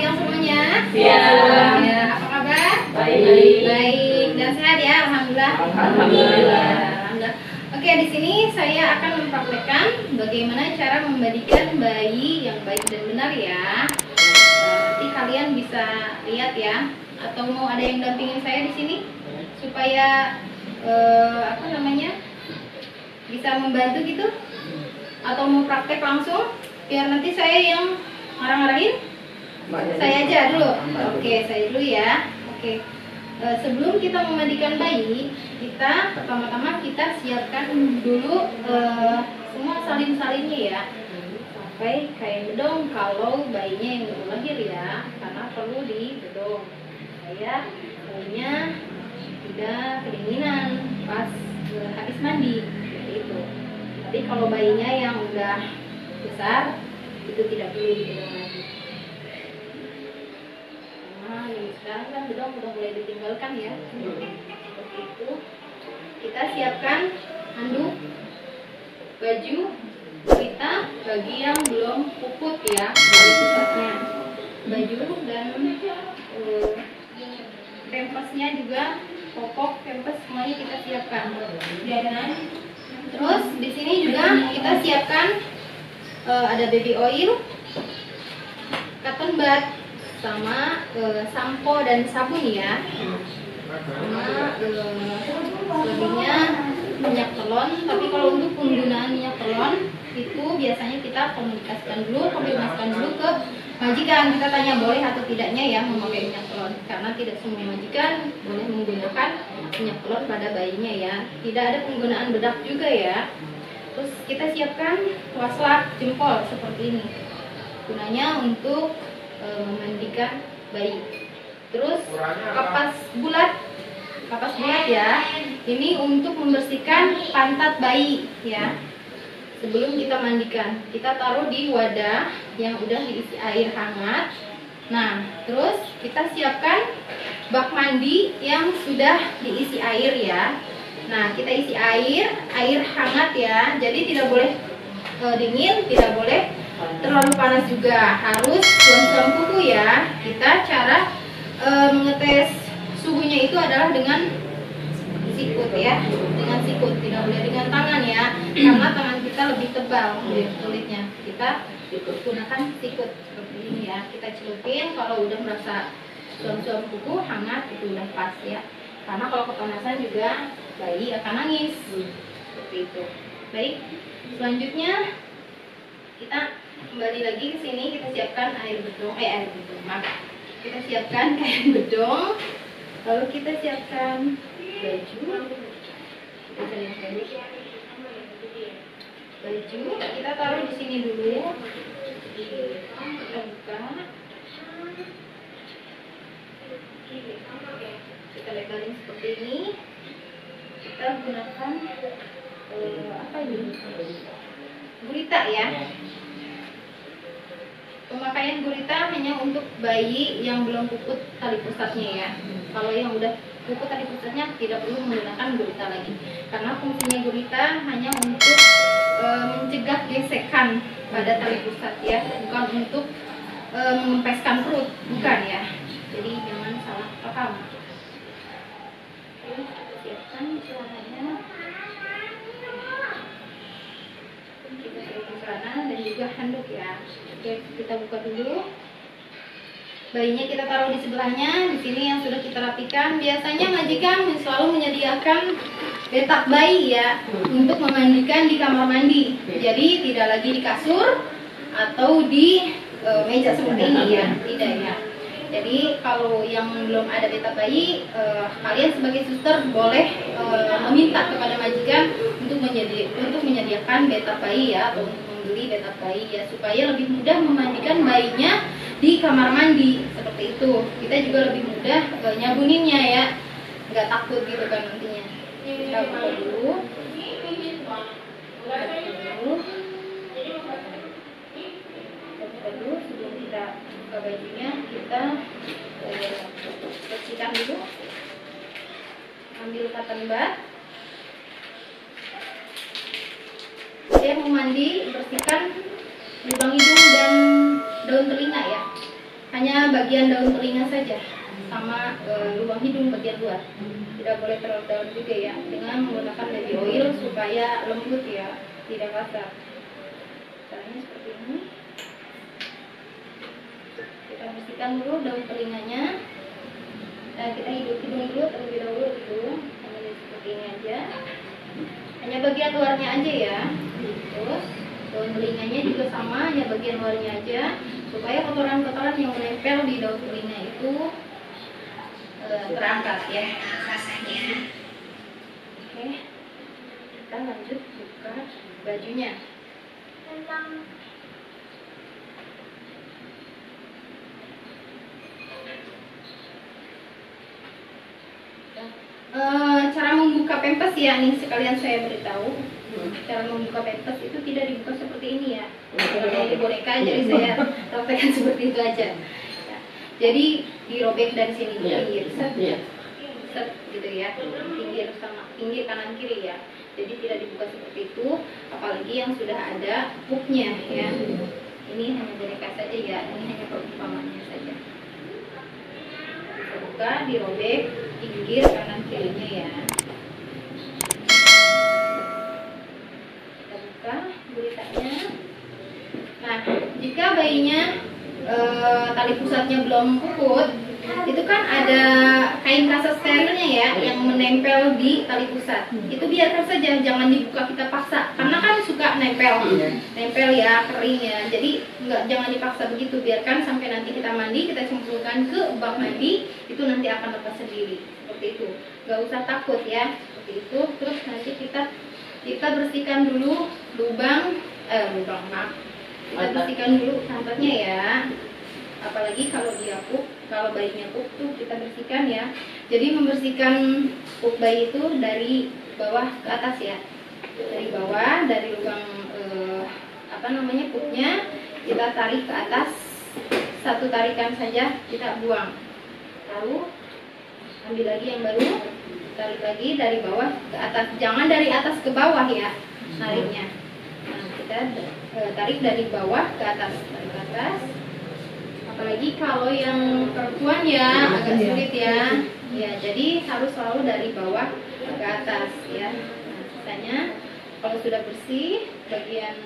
siang semuanya. Siang. Ya, apa kabar? Baik. Baik dan sehat ya, alhamdulillah. Alhamdulillah. Alhamdulillah. Oke, di sini saya akan mempraktekkan bagaimana cara memandikan bayi yang baik dan benar ya. Nanti kalian bisa lihat ya, atau mau ada yang dampingin saya di sini supaya bisa membantu gitu, atau mau praktek langsung biar nanti saya yang ngarang-ngarangin. Saya aja dulu. Oke, saya dulu ya. Oke. Sebelum kita memandikan bayi, kita pertama-tama kita siapkan dulu semua salin-salinnya ya, sampai kain bedong kalau bayinya yang baru lahir ya, karena perlu dibedong supaya bayinya tidak kedinginan pas habis mandi seperti itu. Tapi kalau bayinya yang udah besar itu tidak perlu dibedong lagi. Nah, ini sekarang kan bedong udah mulai ditinggalkan ya. Seperti itu. Kita siapkan handuk, baju, kita bagi yang belum puput ya, dari pusatnya. Baju dan pampasnya juga, popok, pampas semuanya kita siapkan. Terus di sini juga kita siapkan ada baby oil, cotton bud, sama sampo dan sabun ya, sama selebihnya minyak telon. Tapi kalau untuk penggunaan minyak telon itu biasanya kita komunikasikan dulu ke majikan. Kita tanya boleh atau tidaknya ya memakai minyak telon, karena tidak semua majikan boleh menggunakan minyak telon pada bayinya ya. Tidak ada penggunaan bedak juga ya. Terus kita siapkan waslak jempol seperti ini, gunanya untuk memandikan bayi. Terus kapas bulat ya, ini untuk membersihkan pantat bayi ya. Sebelum kita mandikan, kita taruh di wadah yang udah diisi air hangat. Nah, terus kita siapkan bak mandi yang sudah diisi air ya. Nah, kita isi air hangat ya. Jadi tidak boleh dingin, tidak boleh terlalu panas juga, harus suam-suam kuku ya. Kita cara mengetes suhunya itu adalah dengan sikut ya, dengan sikut, tidak boleh dengan tangan ya, karena tangan kita lebih tebal kulitnya. Kita gunakan sikut seperti ini ya. Kita celupin, kalau udah merasa suam-suam kuku hangat itu udah pas ya, karena kalau kepanasan juga bayi akan nangis seperti itu. Baik, selanjutnya kita kembali lagi ke sini. Kita siapkan kita siapkan kain bedong, lalu kita siapkan baju kita taruh di sini dulu. Kita buka, kita lebarin seperti ini. Kita gunakan gurita ya. Pemakaian gurita hanya untuk bayi yang belum puput tali pusatnya ya. Kalau yang udah puput tali pusatnya tidak perlu menggunakan gurita lagi, karena fungsinya gurita hanya untuk mencegah gesekan pada tali pusat ya, bukan untuk mengempeskan perut, bukan ya. Jadi jangan salah paham. Oke, siapkan celananya. Kita siapkan celana dan juga handuk ya. Oke, kita buka dulu. Bayinya kita taruh di sebelahnya. Di sini yang sudah kita rapikan. Biasanya majikan selalu menyediakan betak bayi ya, untuk memandikan di kamar mandi. Jadi tidak lagi di kasur atau di meja seperti ini ya, tidak ya. Jadi kalau yang belum ada betak bayi, kalian sebagai suster boleh meminta kepada majikan untuk menyediakan betak bayi ya, atau membeli betak bayi ya, supaya lebih mudah memandikan bayinya di kamar mandi seperti itu. Kita juga lebih mudah nyabuninnya ya, nggak takut gitu kan nantinya. Kita buka dulu. Sebelum kita buka bajunya, kita bersihkan dulu. Ambil cotton bud. Saya mau mandi, bersihkan lubang hidung dan daun telinga ya. hanya bagian daun telinga saja sama lubang hidung bagian luar. Tidak boleh terlalu dalam juga ya, dengan menggunakan baby oil supaya lembut ya, tidak kasar. Caranya seperti ini. Kita bersihkan dulu daun telinganya. Kita hidung dulu terlebih dahulu gitu. Hanya seperti ini aja. Hanya bagian luarnya aja ya. Terus daun telinganya juga sama, hanya bagian luarnya aja, supaya kotoran-kotoran yang menempel di daun telinga itu terangkat ya. Oke, kita lanjut buka bajunya. Cara membuka pempes ya, nih sekalian saya beritahu. Cara membuka pempes itu tidak dibuka seperti ini ya. Ini boneka, jadi saya sampaikan seperti itu aja. Ya. Jadi dirobek dari sini pinggir, set gitu ya, pinggir sama pinggir kanan kiri ya. Jadi tidak dibuka seperti itu, apalagi yang sudah ada hooknya ya. Ini hanya boneka saja ya, ini hanya perumpamannya saja. Buka, dirobek pinggir kanan kirinya ya. Kita buka guritanya. Nah, jika bayinya tali pusatnya belum puput, itu kan ada kain kasa sterilnya ya yang menempel di tali pusat. Itu biarkan saja, jangan dibuka kita paksa, karena kan suka nempel ya, kering ya. Jadi jangan dipaksa begitu, biarkan sampai nanti kita mandi, kita cemplungkan ke bak mandi, itu nanti akan lepas sendiri. Seperti itu, nggak usah takut ya, seperti itu. Terus nanti kita bersihkan dulu lubang maaf, kita bersihkan dulu pantatnya ya. Apalagi kalau dia pup, kalau bayinya pup tuh kita bersihkan ya. Jadi membersihkan pup bayi itu dari bawah ke atas ya. Dari bawah, dari lubang pupnya kita tarik ke atas, satu tarikan saja kita buang. Lalu ambil lagi yang baru, tarik lagi dari bawah ke atas. Jangan dari atas ke bawah ya nariknya. Nah, kita tarik dari bawah ke atas, tarik ke atas. Apalagi kalau yang perempuan ya agak sulit ya. Ya, jadi harus selalu dari bawah ke atas ya. Nah, sisanya kalau sudah bersih bagian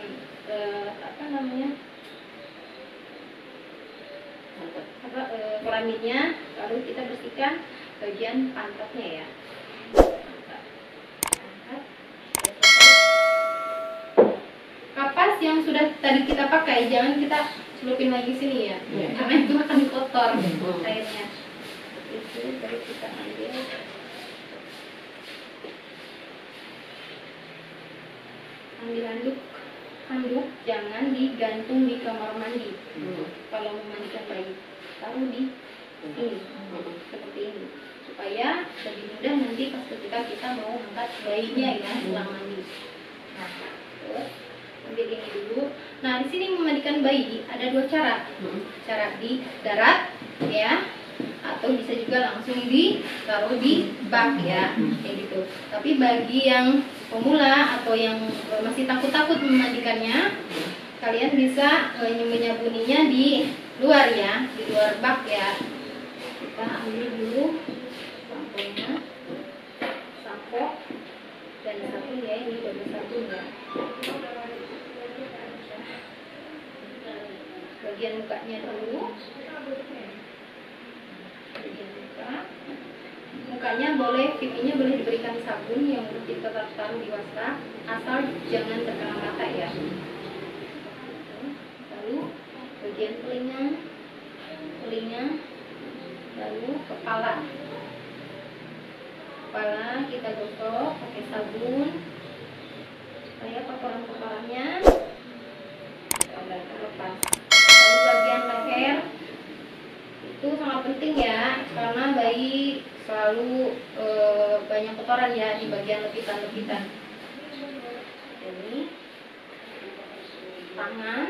kelaminnya, lalu kita bersihkan bagian pantatnya ya. Kapas yang sudah tadi kita pakai jangan kita celupin lagi sini ya, karena itu akan kotor airnya. Itu baru kita ambil handuk jangan digantung di kamar mandi. Kalau memandikan bayi, taruh di sini seperti ini, supaya lebih mudah nanti pas ketika kita mau angkat bayinya ya setelah mandi. Nah, terus ambil ini dulu. Nah, di sini memandikan bayi ada dua cara. Cara di darat ya, atau bisa juga langsung ditaruh di bak ya, kayak gitu. Tapi bagi yang pemula atau yang masih takut-takut memandikannya, kalian bisa menyabuninya di luar ya, di luar bak ya. Kita ambil dulu samponya, sampo dan sabun ya, ini double sabun ya. Bagian mukanya dulu, bagian mukanya boleh, pipinya boleh diberikan sabun yang kita taruh di wastafel, asal jangan terkena mata ya. Lalu bagian telinga, lalu kepala kita gosok pakai sabun supaya kotoran-kotorannya terlepas. Lalu bagian leher itu sangat penting ya, karena bayi selalu banyak kotoran ya di bagian lebitan-lebitan. Ini tangan,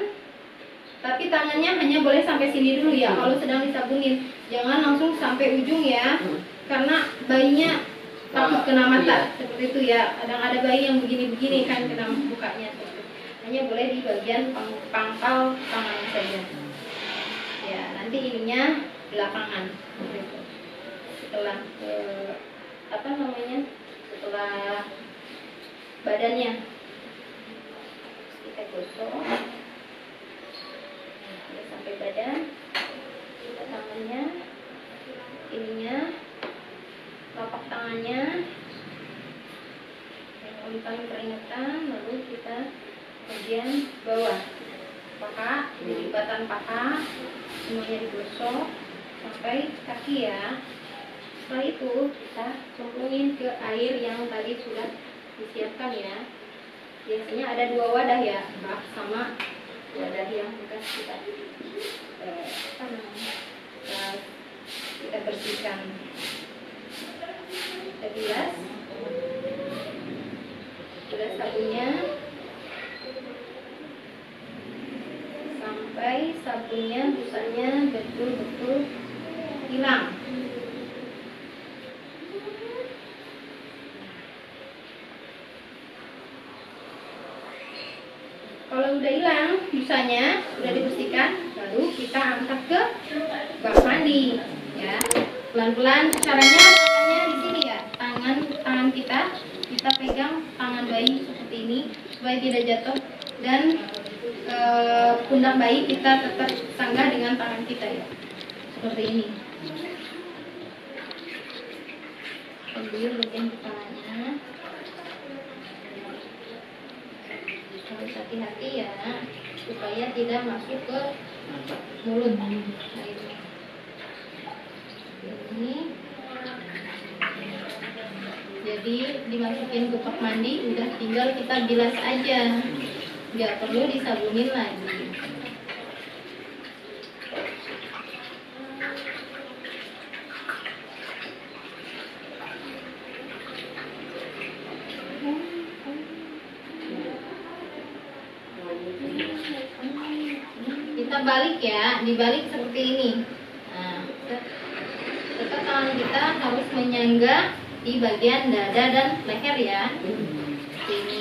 tapi tangannya hanya boleh sampai sini dulu ya kalau sedang disabunin, jangan langsung sampai ujung ya, karena bayinya takut kena mata seperti itu ya. Kadang ada bayi yang begini-begini kan kena mukanya, hanya boleh di bagian pangkal tangan saja. Ya, nanti nanti ininya belakangan. Setelah setelah badannya kita gosok sampai badan, kita tangannya, ininya, telapak tangannya, yang paling keringetan, lalu kita bagian bawah paha, lipatan paha, semuanya digosok sampai kaki ya. Setelah itu kita cemplungin ke air yang tadi sudah disiapkan ya. Biasanya ada 2 wadah ya, bak sama wadah yang bekas kita bersihkan. Kita bilas sabunnya sampai sabunnya busanya betul-betul hilang. Kalau udah hilang busanya, udah dibersihkan, lalu kita angkat ke bak mandi ya. Pelan-pelan caranya, tangannya di sini ya. Tangan kita pegang tangan bayi seperti ini supaya tidak jatuh, dan pundak bayi kita tetap sanggah dengan tangan kita ya. Seperti ini. Ambil bagian kepalanya. Harus hati-hati ya, supaya tidak masuk ke mulut. Nah, ini jadi dimasukin ke bak mandi, udah tinggal kita bilas aja, nggak perlu disabunin lagi. Kita balik ya, dibalik seperti ini. Nah, tetap tangan kita harus menyangga di bagian dada dan leher ya. Seperti ini.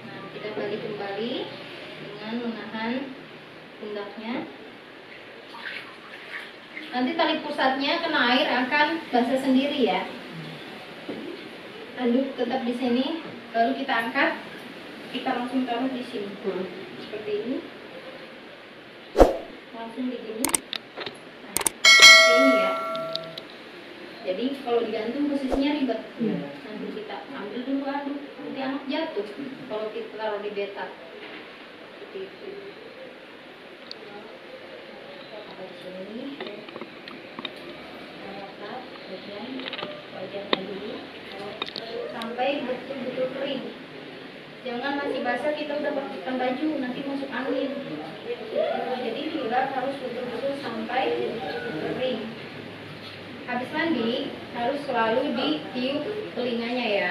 Nah, kita balik kembali dengan menahan pundaknya. Nanti tali pusatnya kena air akan basah sendiri ya. Lalu tetap di sini, lalu kita angkat, kita langsung taruh di sini, seperti ini, langsung begini. Nah, seperti ini ya. Jadi kalau digantung posisinya ribet. Nanti kita ambil dulu, aduk, nanti anak jatuh kalau kita taruh di betak. Seperti itu. Di sini. Wajahnya dulu sampai betul-betul kering. Jangan masih basah kita udah pakaikan baju, nanti masuk angin. Jadi kita harus betul-betul sampai kering. Habis mandi harus selalu ditiup telinganya ya.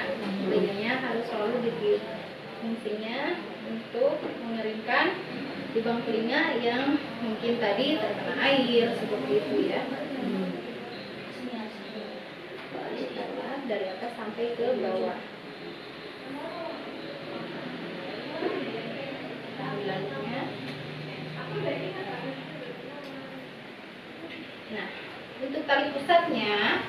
Telinganya harus selalu ditiup. Fungsinya untuk mengeringkan lubang telinga yang mungkin tadi terkena air seperti itu ya. Dari atas sampai ke bawah. Tampilannya. Nah, untuk tali pusatnya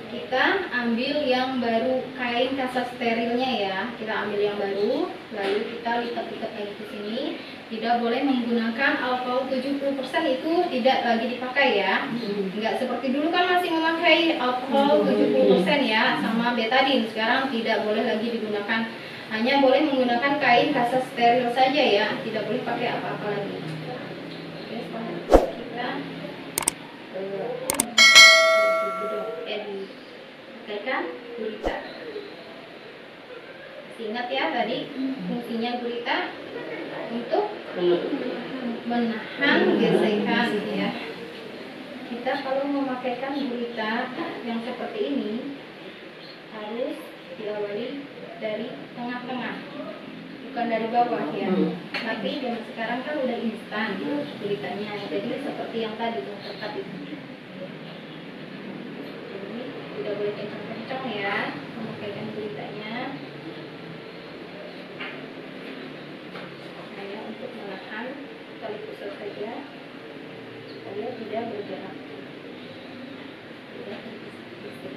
kita ambil yang baru, kain kasa sterilnya ya. Kita ambil yang baru, lalu kita lipat-lipat lagi ke sini. Tidak boleh menggunakan alkohol 70%, itu tidak lagi dipakai ya. Enggak seperti dulu kan masih memakai alkohol 70% ya sama betadine. Sekarang tidak boleh lagi digunakan. Hanya boleh menggunakan kain kasa steril saja ya. Tidak boleh pakai apa-apa lagi. Oke, kita pakaikan gurita. Ingat ya tadi fungsinya gurita untuk menahan gesekan ya. Kita kalau memakaikan gurita yang seperti ini harus diawali dari tengah-tengah, bukan dari bawah ya. Tapi zaman sekarang kan udah instan guritanya, jadi seperti yang tadi ketat itu. Jadi tidak boleh kencang-kencang ya memakaikan guritanya. Hanya untuk menahan tali pusar saja supaya tidak bergerak. Tidak bisik-bisik.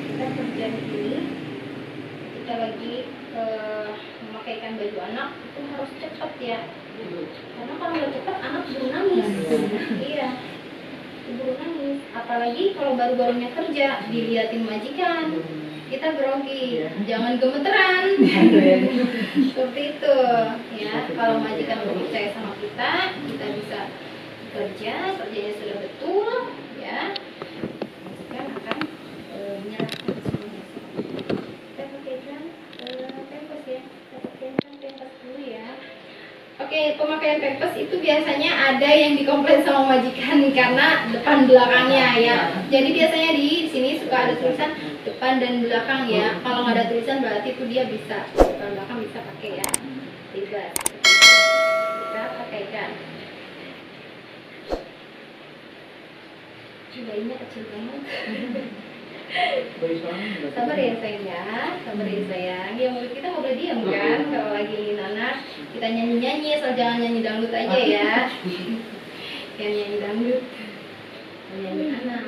Kita kerja ini, kita lagi memakaikan baju anak itu harus cepat ya, karena kalau nggak cepat anak buru nangis. Iya, buru nangis. Apalagi kalau baru-barunya kerja diliatin majikan, kita grogi, jangan gemeteran. Seperti itu ya. Kalau majikan lebih percaya sama kita, kita bisa kerjanya sudah betul ya. Majikan akan menyerahkan semuanya. Kita pakaikan pampers ya, kita pakaikan pampers dulu ya. Oke, pemakaian pampers itu biasanya ada yang dikomplain sama majikan karena depan belakangnya ya. Jadi biasanya di sini suka ada tulisan depan dan belakang ya. Kalau nggak ada tulisan berarti itu dia bisa depan belakang bisa pakai ya. Bebas. Kita pakaikan. Bayinya kecil banget. Sabar ya sayang ya, sabar ya sayang. Ya mulut kita nggak boleh diam kan kalau lagi nanak. Kita nyanyi-nyanyi, asal jangan nyanyi dangdut aja ya. Yang nyanyi dangdut, nyanyi anak.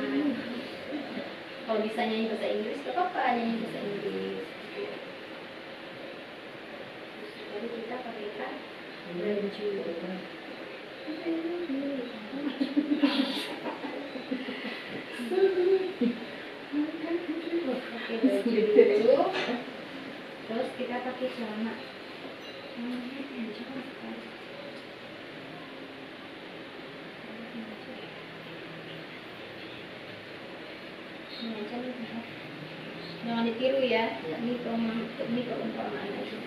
Kalau bisa nyanyi bahasa Inggris, gak apa-apa nyanyi bahasa Inggris. Jadi kita pakaikan baju. Pakai baju dulu, terus kita pakai celana. Jangan ditiru ya, ini perumpamaan aja.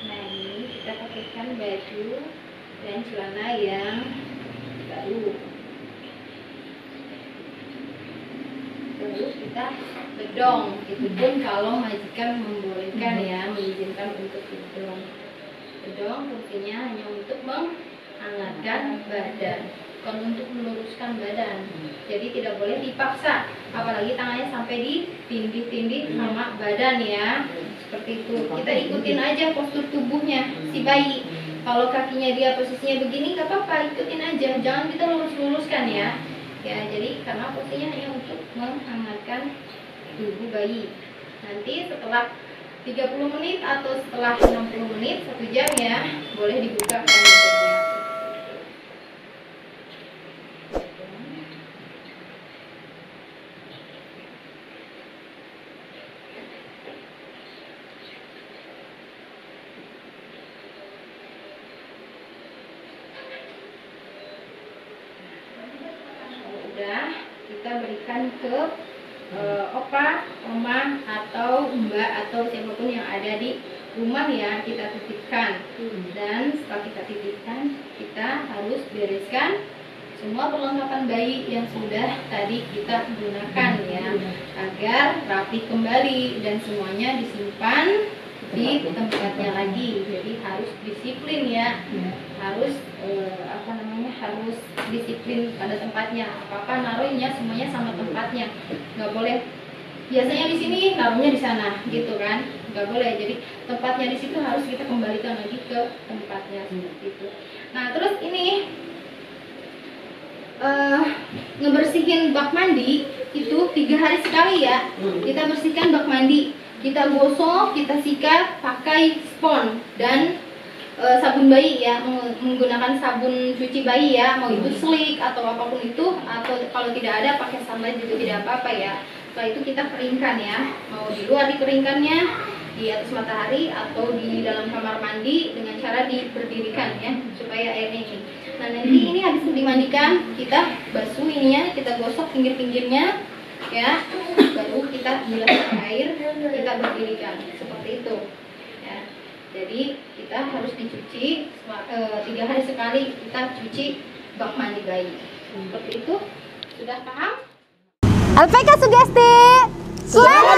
Nah ini kita pakaikan baju dan celana yang baru. Terus kita bedong, itu pun kalau majikan membolehkan ya, mengizinkan untuk bedong. Bedong fungsinya hanya untuk menghangatkan badan, bukan untuk meluruskan badan. Jadi tidak boleh dipaksa, apalagi tangannya sampai di tindih-tindih sama badan ya. Seperti itu. Kita ikutin aja postur tubuhnya si bayi. Kalau kakinya dia posisinya begini nggak apa-apa, ikutin aja. Jangan kita lurus-luruskan ya. Ya, jadi karena posisinya hanya untuk menghangatkan tubuh bayi. Nanti setelah 30 menit atau setelah 60 menit, 1 jam ya, boleh dibuka kainnya. Kita berikan ke opa, oma, atau mbak, atau siapapun yang ada di rumah ya, kita titipkan. Dan setelah kita titipkan, kita harus bereskan semua perlengkapan bayi yang sudah tadi kita gunakan ya, agar rapi kembali dan semuanya disimpan di tempatnya lagi. Jadi harus disiplin ya, harus harus disiplin pada tempatnya. Apa-apa naruhnya semuanya sama tempatnya, nggak boleh biasanya di sini naruhnya di sana gitu kan, nggak boleh. Jadi tempatnya di situ harus kita kembalikan lagi ke tempatnya seperti itu. Nah terus ini ngebersihin bak mandi itu 3 hari sekali ya. Kita bersihkan bak mandi, kita gosok, kita sikat pakai spons dan sabun bayi ya, menggunakan sabun cuci bayi ya, mau itu slick atau apapun itu, atau kalau tidak ada pakai sunlight juga tidak apa-apa ya. Setelah itu kita keringkan ya, mau di luar dikeringkannya, di atas matahari atau di dalam kamar mandi dengan cara diberdirikan ya, supaya airnya ini. Nah nanti ini habis dimandikan, kita basuh ininya, kita gosok pinggir-pinggirnya ya, baru kita bilas air, kita berdirikan seperti itu ya. Jadi kita harus dicuci 3 hari sekali, kita cuci bak mandi bayi. Seperti itu, sudah paham? LPK Sugesti, selamat